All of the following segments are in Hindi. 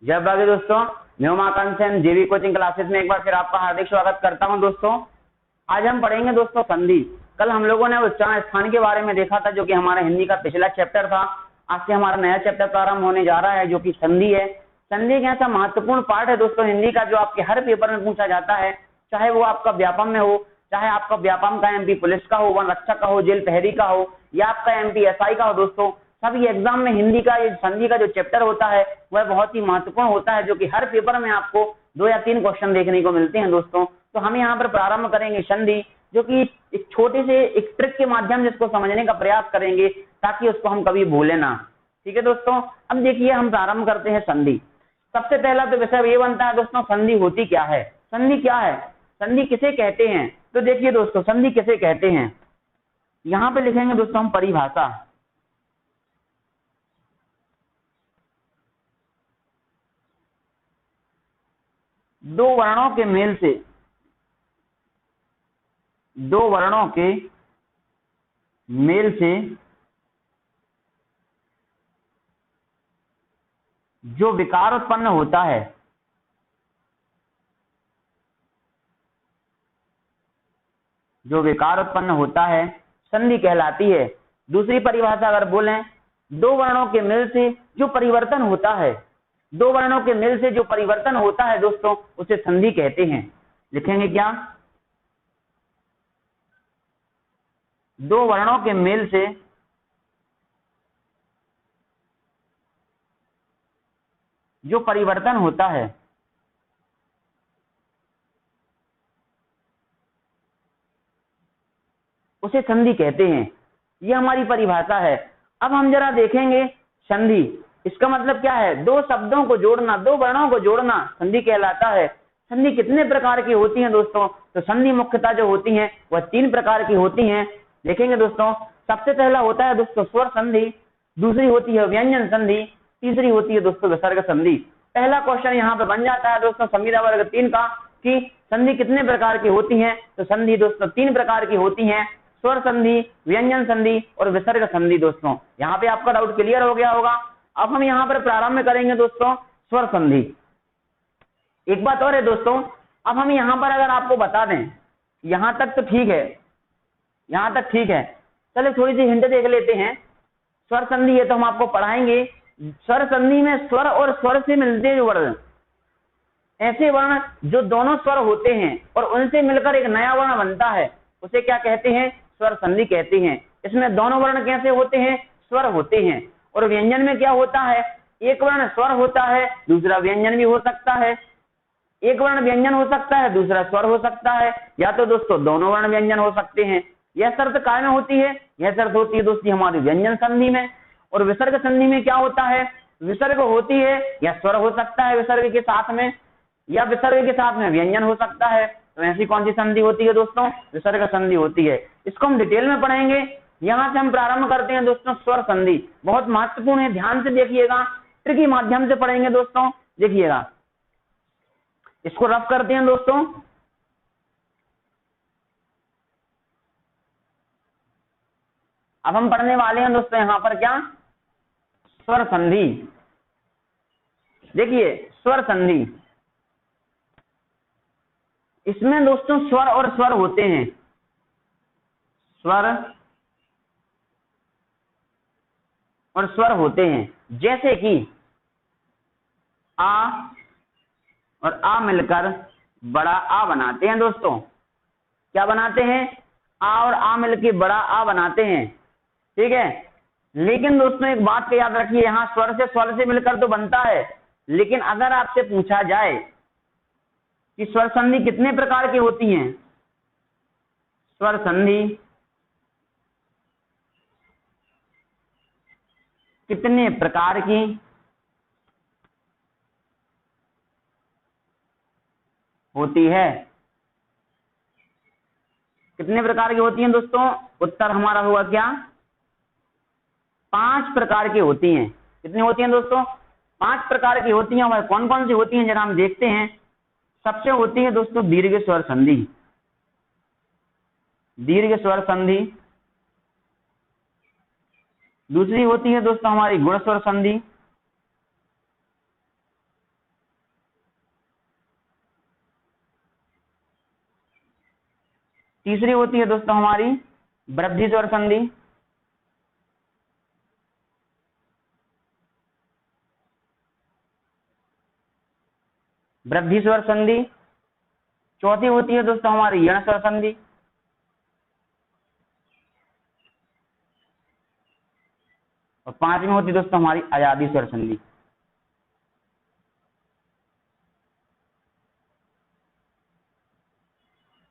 जय भाभी दोस्तों, मैं उमाकांत सेन जेवी कोचिंग क्लासेस में एक बार फिर आपका हार्दिक स्वागत करता हूं। दोस्तों आज हम पढ़ेंगे दोस्तों संधि। कल हम लोगों ने उच्चारण स्थान के बारे में देखा था, जो कि हमारा हिंदी का पिछला चैप्टर था। आज से हमारा नया चैप्टर प्रारंभ होने जा रहा है, जो कि संधि है। संधि एक ऐसा महत्वपूर्ण पार्ट है दोस्तों हिंदी का, जो आपके हर पेपर में पूछा जाता है, चाहे वो आपका व्यापम में हो, चाहे आपका व्यापम का एमपी पुलिस का हो, वन रक्षक का हो, जेल प्रहरी का हो, या आपका एमपी एसआई का हो। दोस्तों सभी एग्जाम में हिंदी का ये संधि का जो चैप्टर होता है वह बहुत ही महत्वपूर्ण होता है, जो कि हर पेपर में आपको 2 या 3 क्वेश्चन देखने को मिलते हैं। दोस्तों तो हम यहाँ पर प्रारंभ करेंगे संधि, जो कि एक छोटे से एक ट्रिक के माध्यम से इसको समझने का प्रयास करेंगे, ताकि उसको हम कभी भूलें ना। ठीक है दोस्तों, अब देखिए हम प्रारंभ करते हैं संधि। सबसे पहला तो विषय ये बनता है दोस्तों, संधि होती क्या है। संधि क्या है, संधि किसे कहते हैं। तो देखिए दोस्तों, संधि किसे कहते हैं, यहाँ पे लिखेंगे दोस्तों हम परिभाषा। दो वर्णों के मेल से, दो वर्णों के मेल से जो विकार उत्पन्न होता है, जो विकार उत्पन्न होता है संधि कहलाती है। दूसरी परिभाषा अगर बोलें, दो वर्णों के मेल से जो परिवर्तन होता है, दो वर्णों के मेल से जो परिवर्तन होता है दोस्तों, उसे संधि कहते हैं। लिखेंगे क्या, दो वर्णों के मेल से जो परिवर्तन होता है उसे संधि कहते हैं। यह हमारी परिभाषा है। अब हम जरा देखेंगे संधि, इसका मतलब क्या है, दो शब्दों को जोड़ना, दो वर्णों को जोड़ना संधि कहलाता है। संधि कितने प्रकार की होती है दोस्तों, तो संधि मुख्यतः जो होती है वह 3 प्रकार की होती हैं। देखेंगे दोस्तों, सबसे पहला होता है दोस्तों स्वर संधि, दूसरी होती है व्यंजन संधि, तीसरी होती है दोस्तों विसर्ग संधि। पहला क्वेश्चन यहाँ पे बन जाता है दोस्तों संविदा वर्ग 3 का, कि संधि कितने प्रकार की होती है। तो संधि दोस्तों 3 प्रकार की होती है, स्वर संधि, व्यंजन संधि और विसर्ग संधि। दोस्तों यहाँ पे आपका डाउट क्लियर हो गया होगा। अब हम यहाँ पर प्रारंभ करेंगे दोस्तों स्वर संधि। एक बात और है दोस्तों, अब हम यहाँ पर अगर आपको बता दें, यहाँ तक तो ठीक है, यहाँ तक ठीक है, चलिए थोड़ी सी हिंट देख लेते हैं। स्वर संधि है तो हम आपको पढ़ाएंगे, स्वर संधि में स्वर और स्वर से मिलते जो वर्ण, ऐसे वर्ण जो दोनों स्वर होते हैं और उनसे मिलकर एक नया वर्ण बनता है, उसे क्या कहते हैं, स्वर संधि कहते हैं। इसमें दोनों वर्ण कैसे होते हैं, स्वर होते हैं। और व्यंजन में क्या होता है, एक वर्ण स्वर होता है, दूसरा व्यंजन भी हो सकता है। एक वर्ण व्यंजन हो सकता है, दूसरा स्वर हो सकता है, या तो दोस्तों दोनों वर्ण व्यंजन हो सकते हैं। यह शर्त काय में होती है, यह शर्त होती है दोस्तों हमारी व्यंजन संधि में। और विसर्ग संधि में क्या होता है, विसर्ग होती है, या स्वर हो सकता है विसर्ग के साथ में, या विसर्ग के साथ में व्यंजन हो सकता है। तो ऐसी कौन सी संधि होती है दोस्तों, विसर्ग संधि होती है। इसको हम डिटेल में पढ़ेंगे। यहां से हम प्रारंभ करते हैं दोस्तों स्वर संधि, बहुत महत्वपूर्ण है, ध्यान से देखिएगा, ट्रिक के माध्यम से पढ़ेंगे दोस्तों। देखिएगा, इसको रफ करते हैं दोस्तों। अब हम पढ़ने वाले हैं दोस्तों यहाँ पर क्या, स्वर संधि। देखिए स्वर संधि, इसमें दोस्तों स्वर और स्वर होते हैं, स्वर और स्वर होते हैं। जैसे कि आ और आ मिलकर बड़ा आ बनाते हैं दोस्तों। क्या बनाते हैं, आ और आ मिलकर बड़ा आ बनाते हैं। ठीक है, लेकिन दोस्तों एक बात को याद रखिए, यहाँ स्वर से मिलकर तो बनता है, लेकिन अगर आपसे पूछा जाए कि स्वर संधि कितने प्रकार की होती हैं, स्वर संधि कितने प्रकार की होती है, कितने प्रकार की होती हैं दोस्तों, उत्तर हमारा हुआ क्या, 5 प्रकार की होती हैं। कितनी होती हैं दोस्तों, 5 प्रकार की होती हैं। वह कौन कौन सी होती हैं जरा हम देखते हैं। सबसे होती है दोस्तों दीर्घ स्वर संधि, दीर्घ स्वर संधि। दूसरी होती है दोस्तों हमारी गुण स्वर संधि। तीसरी होती है दोस्तों हमारी वृद्धि स्वर संधि। वृद्धि स्वर संधि। चौथी होती है दोस्तों हमारी यण स्वर संधि। और पांचवी होती है दोस्तों हमारी अयादी स्वर संधि।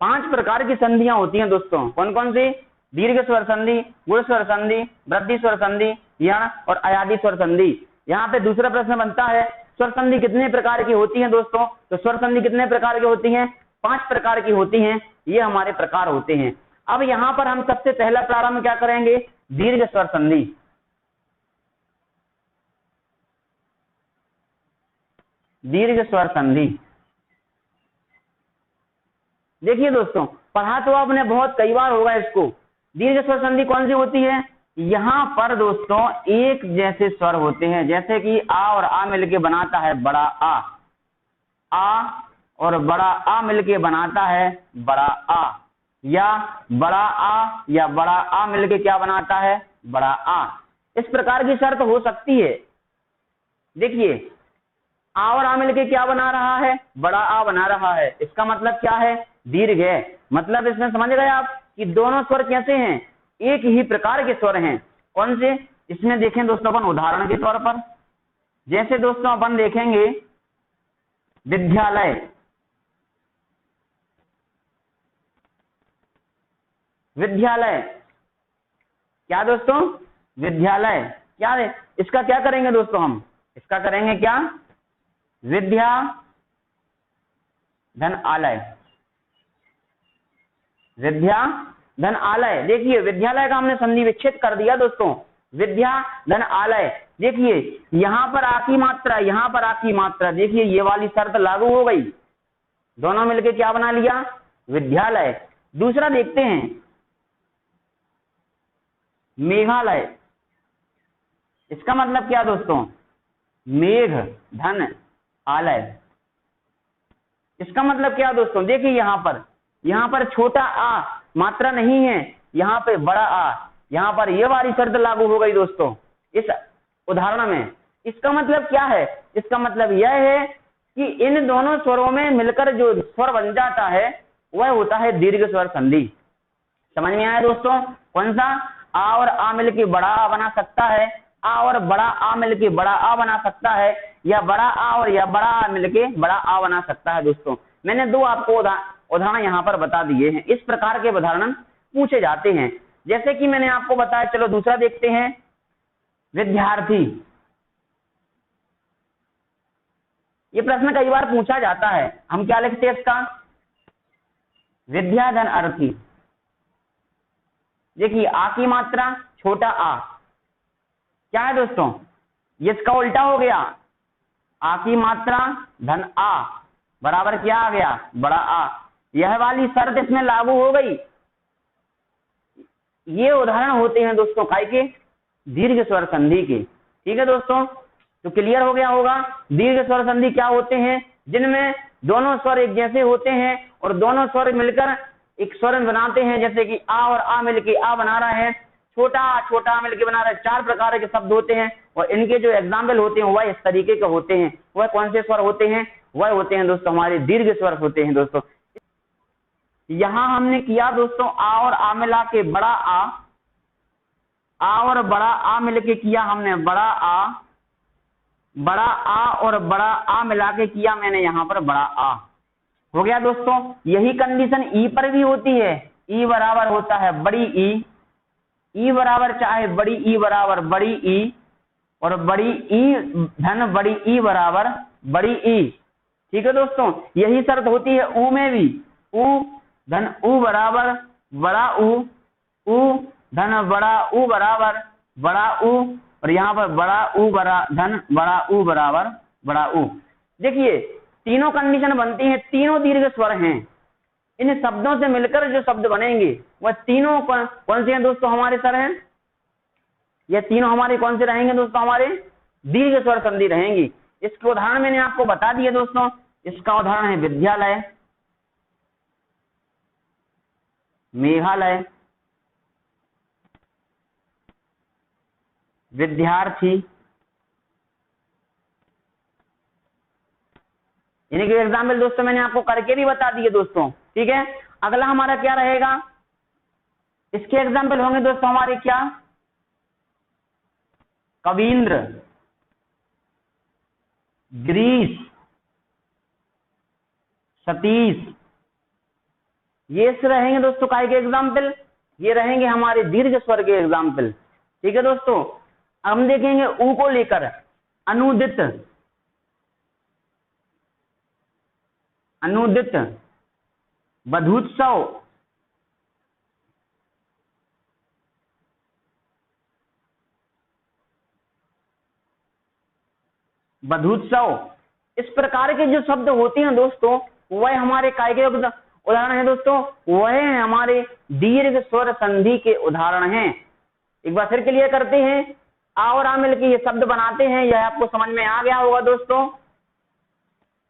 पांच प्रकार की संधियां होती हैं दोस्तों। कौन कौन सी? दीर्घ स्वर संधि, गुण स्वर संधि, वृद्धि स्वर संधि, यण और अयादी स्वर संधि। यहाँ पे दूसरा प्रश्न बनता है, स्वर संधि कितने प्रकार की होती है दोस्तों? तो स्वर संधि कितने प्रकार की होती हैं? 5 प्रकार की होती हैं। ये हमारे प्रकार होते हैं। अब यहाँ पर हम सबसे पहला प्रारंभ क्या करेंगे? दीर्घ स्वर संधि। दीर्घ स्वर संधि। देखिए दोस्तों, पढ़ा तो आपने बहुत कई बार होगा इसको। दीर्घ स्वर संधि कौन सी होती है? यहाँ पर दोस्तों एक जैसे स्वर होते हैं, जैसे कि आ और आ मिलके बनाता है बड़ा आ और बड़ा आ मिलके बनाता है बड़ा आ, या बड़ा आ या बड़ा आ मिलके क्या बनाता है? बड़ा आ। इस प्रकार की शर्त हो सकती है। देखिए, आ और आ मिलके क्या बना रहा है? बड़ा आ बना रहा है। इसका मतलब क्या है? दीर्घ है। मतलब इसमें समझ गए आप कि दोनों स्वर कैसे हैं? एक ही प्रकार के स्वर हैं। कौन से? इसमें देखें दोस्तों अपन उदाहरण के तौर पर, जैसे दोस्तों अपन देखेंगे विद्यालय। विद्यालय क्या दोस्तों? विद्यालय क्या है? इसका क्या करेंगे दोस्तों? हम इसका करेंगे क्या? विद्या धन आलय। विद्या धन आलय। देखिए, विद्यालय का हमने संधि विच्छेद कर दिया दोस्तों। विद्या धन आलय। देखिए, यहां पर आ की मात्रा, यहां पर आ की मात्रा। देखिए, ये वाली शर्त लागू हो गई। दोनों मिलके क्या बना लिया? विद्यालय। दूसरा देखते हैं, मेघालय। इसका मतलब क्या दोस्तों? मेघ धन आलय। इसका मतलब क्या दोस्तों? देखिए, यहां पर छोटा आ मात्रा नहीं है, यहां पे बड़ा आ। यहां पर ये वाली शर्त लागू हो गई दोस्तों इस उदाहरण में। इसका मतलब क्या है? इसका मतलब यह है कि इन दोनों स्वरों में मिलकर जो स्वर बन जाता है वह होता है दीर्घ स्वर संधि। समझ में आया दोस्तों? कौन सा? आ और आ मिलकर बड़ा आ बना सकता है, आ और बड़ा आ मिलके बड़ा आ बना सकता है, या बड़ा आ और या बड़ा आ मिलके बड़ा आ बना सकता है दोस्तों। मैंने दो आपको उदाहरण यहाँ पर बता दिए हैं। इस प्रकार के उदाहरण पूछे जाते हैं, जैसे कि मैंने आपको बताया। चलो दूसरा देखते हैं, विद्यार्थी। ये प्रश्न कई बार पूछा जाता है। हम क्या लिखते हैं इसका? विद्या धन अर्थी। देखिए, आ की मात्रा छोटा आ क्या है दोस्तों? ये इसका उल्टा हो गया। आ की मात्रा धन आ बराबर क्या आ गया? बड़ा आ। यह वाली शर्त इसमें लागू हो गई। ये उदाहरण होते हैं दोस्तों काय के? दीर्घ स्वर संधि के। ठीक है दोस्तों, तो क्लियर हो गया होगा। दीर्घ स्वर संधि क्या होते हैं? जिनमें दोनों स्वर एक जैसे होते हैं और दोनों स्वर मिलकर एक स्वर बनाते हैं, जैसे कि आ और आ मिलके आ बना रहा है, छोटा मिलके बना रहा है। 4 प्रकार के शब्द होते हैं और इनके जो एग्जाम्पल होते हैं वह इस तरीके के होते हैं। वह कौन से स्वर होते हैं? वह होते हैं दोस्तों हमारे दीर्घ स्वर होते हैं दोस्तों। यहां हमने किया दोस्तों आ और आ मिला के बड़ा आ और बड़ा आ मिलके किया हमने बड़ा आ और बड़ा आ मिला के किया मैंने यहाँ पर बड़ा आ। हो गया दोस्तों। यही कंडीशन ई पर भी होती है। ई बराबर होता है बड़ी ई बराबर चाहे बड़ी ई बराबर बड़ी ई, और बड़ी ई धन बड़ी ई बराबर बड़ी ई। ठीक है दोस्तों, यही शर्त होती है ऊ में भी। ऊ धन ऊ बराबर बड़ा ऊ धन बड़ा ऊ बराबर बड़ा ऊ, और यहाँ पर बड़ा ऊ धन बड़ा ऊ बराबर बड़ा ऊ। देखिए, तीनों कंडीशन बनती हैं। तीनों दीर्घ स्वर हैं। इन शब्दों से मिलकर जो शब्द बनेंगे वह तीनों कौन से हैं दोस्तों? हमारे सर हैं। ये तीनों हमारे कौन से रहेंगे दोस्तों? हमारे दीर्घ स्वर संधि रहेंगी। इसके उदाहरण मैंने आपको बता दिए दोस्तों। इसका उदाहरण है विद्यालय। मेघालय, विद्यार्थी, यानी कि एग्जाम्पल दोस्तों मैंने आपको करके भी बता दिए दोस्तों, ठीक है। अगला हमारा क्या रहेगा, इसके एग्जाम्पल होंगे दोस्तों हमारे क्या, कवींद्र, ग्रीस, सतीश, ये रहेंगे दोस्तों काय के एग्जाम्पल, ये रहेंगे हमारे दीर्घ स्वर के एग्जाम्पल, ठीक है दोस्तों। हम देखेंगे ऊ को लेकर, अनुदित, अनुदित, बधूत्सव, बधूत्सव, इस प्रकार के जो शब्द होते हैं दोस्तों वह हमारे काय के उदाहरण है दोस्तों, वह है हमारे दीर्घ स्वर संधि के उदाहरण हैं। एक बार फिर क्लियर करते हैं, आ और आ मिलकर ये शब्द बनाते हैं, यह आपको समझ में आ गया होगा दोस्तों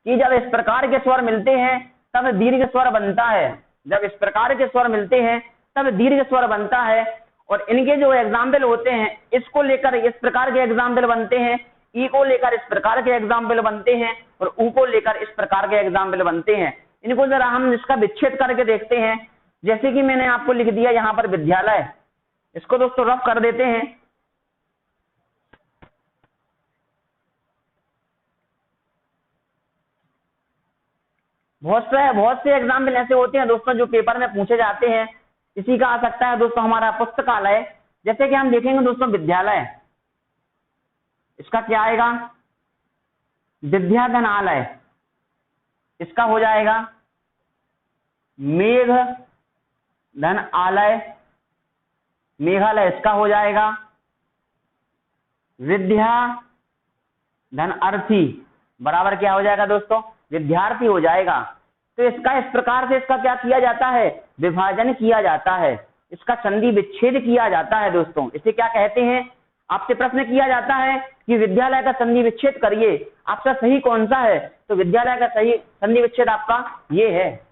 कि जब इस प्रकार के स्वर मिलते हैं तब दीर्घ स्वर बनता है, जब इस प्रकार के स्वर मिलते हैं तब दीर्घ स्वर बनता है। और इनके जो एग्जाम्पल होते हैं, इसको लेकर इस प्रकार के एग्जाम्पल बनते हैं, ई को लेकर इस प्रकार के एग्जाम्पल बनते हैं, और ऊ को लेकर इस प्रकार के एग्जाम्पल बनते हैं। इनको जरा हम इसका विच्छेद करके देखते हैं। जैसे कि मैंने आपको लिख दिया यहाँ पर विद्यालय, इसको दोस्तों रफ कर देते हैं। बहुत से एग्जाम्पल ऐसे होते हैं दोस्तों जो पेपर में पूछे जाते हैं। इसी का आ सकता है दोस्तों हमारा पुस्तकालय। जैसे कि हम देखेंगे दोस्तों विद्यालय, इसका क्या आएगा, विद्याधनालय, इसका हो जाएगा मेघ धन आलय, मेघालय, इसका हो जाएगा विद्या धन अर्थी, बराबर क्या हो जाएगा दोस्तों, विद्यार्थी हो जाएगा। तो इसका इस प्रकार से इसका क्या किया जाता है, विभाजन किया जाता है, इसका संधि विच्छेद किया जाता है दोस्तों। इसे क्या कहते हैं, आपसे प्रश्न किया जाता है कि विद्यालय का संधि विच्छेद करिए, आपका सही कौन सा है, तो विद्यालय का सही संधि विच्छेद आपका ये है।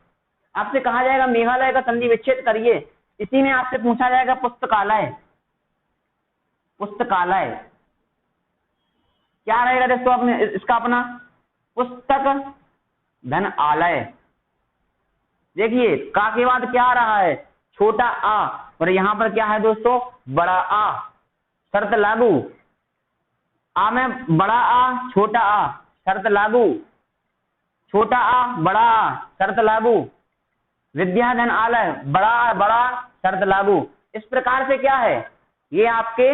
आपसे कहा जाएगा मेघालय का संधि विच्छेद करिए, इसी में आपसे पूछा जाएगा पुस्तकालय, पुस्तकालय क्या रहेगा दोस्तों अपने इसका अपना, पुस्तक धन आलय। देखिए का के बाद क्या आ रहा है, छोटा आ, और यहां पर क्या है दोस्तों, बड़ा आ, शर्त लागू, आ में बड़ा आ छोटा आ, शर्त लागू, छोटा आ बड़ा आ, शर्त लागू, विद्या धन आलय, बड़ा आ बड़ा, शर्त लागू। इस प्रकार से क्या है, ये आपके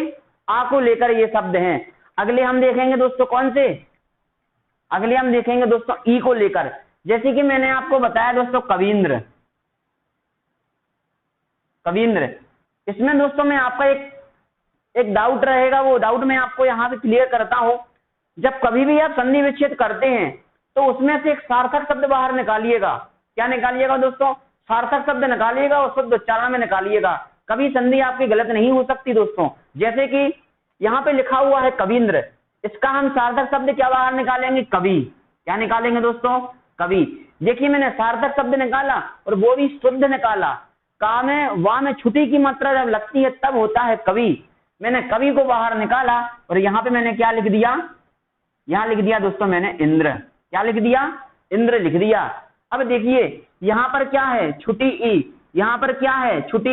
आ को लेकर ये शब्द हैं। अगले हम देखेंगे दोस्तों कौन से, अगले हम देखेंगे दोस्तों ई को लेकर। जैसे कि मैंने आपको बताया दोस्तों कवींद्र, कवींद्र, इसमें दोस्तों मैं आपका एक डाउट रहेगा, वो डाउट मैं आपको यहाँ पे क्लियर करता हूं। जब कभी भी आप संधि विच्छेद करते हैं तो उसमें से एक सार्थक शब्द बाहर निकालिएगा। क्या निकालिएगा दोस्तों, सार्थक शब्द निकालिएगा और शुद्ध उच्चारण में निकालिएगा, कभी संधि आपकी गलत नहीं हो सकती दोस्तों। जैसे कि यहाँ पे लिखा हुआ है कवींद्र, इसका हम सार्थक शब्द क्या बाहर निकालेंगे, कवि। क्या निकालेंगे दोस्तों, कवि। देखिए मैंने सार्थक शब्द निकाला और वो भी शुद्ध निकाला, का में वा में छुटी की मात्रा जब लगती है तब होता है कवि। मैंने कवि को बाहर निकाला और यहाँ पे मैंने क्या लिख दिया, यहाँ लिख दिया दोस्तों मैंने इंद्र। क्या लिख दिया, इंद्र लिख दिया। अब देखिए यहाँ पर क्या है, छुटी ई, यहाँ पर क्या है, छुटी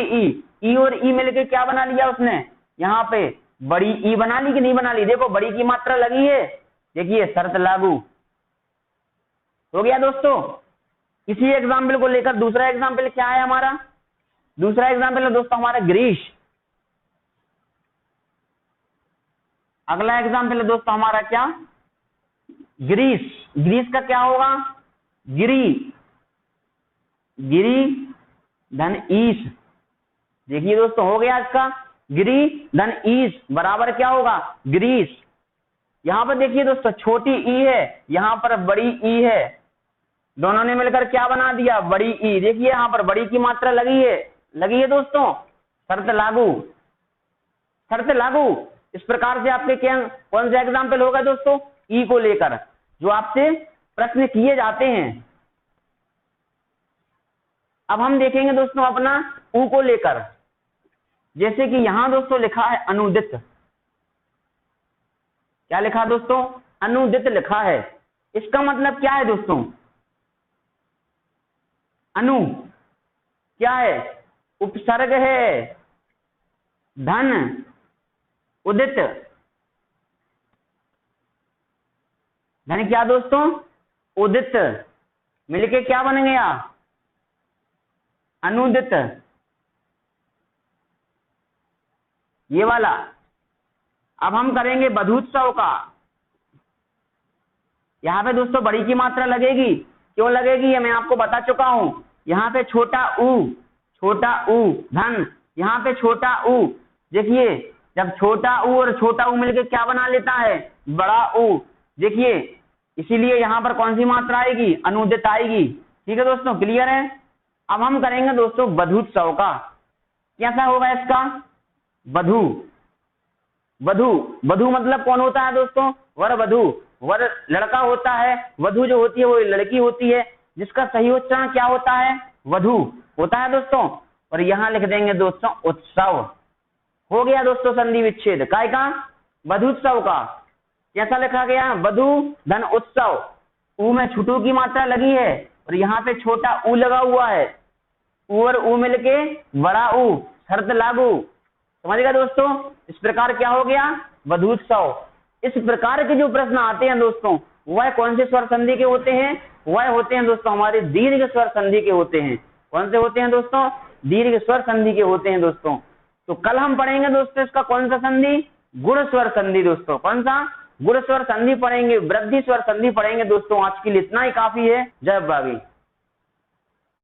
ई और ई मिलकर क्या बना लिया उसने, यहाँ पे बड़ी ई बना ली कि नहीं बना ली, देखो बड़ी की मात्रा लगी है, देखिए शर्त लागू हो गया दोस्तों। इसी एग्जाम्पल को लेकर दूसरा एग्जाम्पल क्या है हमारा, दूसरा एग्जाम्पल है दोस्तों हमारा ग्रीस। अगला एग्जाम्पल है दोस्तों हमारा क्या, ग्रीस। ग्रीस का क्या होगा, गिरी, गिरी धन ईश। देखिए दोस्तों हो गया इसका, गिरी धन ईश बराबर क्या होगा, ग्रीस। यहां पर देखिए दोस्तों छोटी ई है, यहां पर बड़ी ई है, दोनों ने मिलकर क्या बना दिया, बड़ी ई। देखिए यहां पर बड़ी की मात्रा लगी है दोस्तों, शर्त लागू, शर्त लागू। इस प्रकार से आपके क्या कौन सा एग्जाम्पल होगा दोस्तों, ई को लेकर जो आपसे प्रश्न किए जाते हैं। अब हम देखेंगे दोस्तों अपना ऊ को लेकर, जैसे कि यहां दोस्तों लिखा है अनुदित। क्या लिखा दोस्तों? अनुदित लिखा है। इसका मतलब क्या है दोस्तों? अनु क्या है? उपसर्ग है। धन उदित, धन क्या दोस्तों? उदित, मिलके क्या बन गया? अनुदित। ये वाला। अब हम करेंगे बधूत्सव का। यहाँ पे दोस्तों बड़ी की मात्रा लगेगी। क्यों लगेगी ये मैं आपको बता चुका हूं। यहाँ पे छोटा ऊ धन, यहाँ पे छोटा ऊ। देखिए जब छोटा ऊ और छोटा ऊ मिलके क्या बना लेता है? बड़ा ऊ। देखिए इसीलिए यहाँ पर कौन सी मात्रा आएगी? अनुदित आएगी। ठीक है दोस्तों, क्लियर है। अब हम करेंगे दोस्तों बधूत्सव का। कैसा होगा इसका? वधू। वधू, वधू मतलब कौन होता है दोस्तों? वर वधू। वर लड़का होता है, वधू जो होती है वो लड़की होती है, जिसका सही उच्चारण क्या होता है? वधू होता है दोस्तों। और यहाँ लिख देंगे दोस्तों उत्सव। हो गया दोस्तों संधि विच्छेद काय का? बधूत्सव का। कैसा लिखा गया? वधू धन उत्सव। ऊ में छुटू की मात्रा लगी है और यहाँ पे छोटा ऊ लगा हुआ है। ऊ और ऊ मिलके बड़ा ऊ, शर्त लागू। समझ गए दोस्तों? इस प्रकार क्या हो गया? बधूत्सव। इस प्रकार के जो प्रश्न आते हैं दोस्तों, वह कौन से स्वर संधि के होते हैं? वह होते हैं दोस्तों हमारे दीर्घ स्वर संधि के होते हैं। कौन से होते हैं दोस्तों? दीर्घ स्वर संधि के होते हैं दोस्तों। तो कल हम पढ़ेंगे दोस्तों इसका कौन सा संधि? गुण स्वर संधि दोस्तों। कौन सा? गुण स्वर संधि पढ़ेंगे, वृद्धि स्वर संधि पढ़ेंगे दोस्तों। आज के लिए इतना ही काफी है। जय बागी।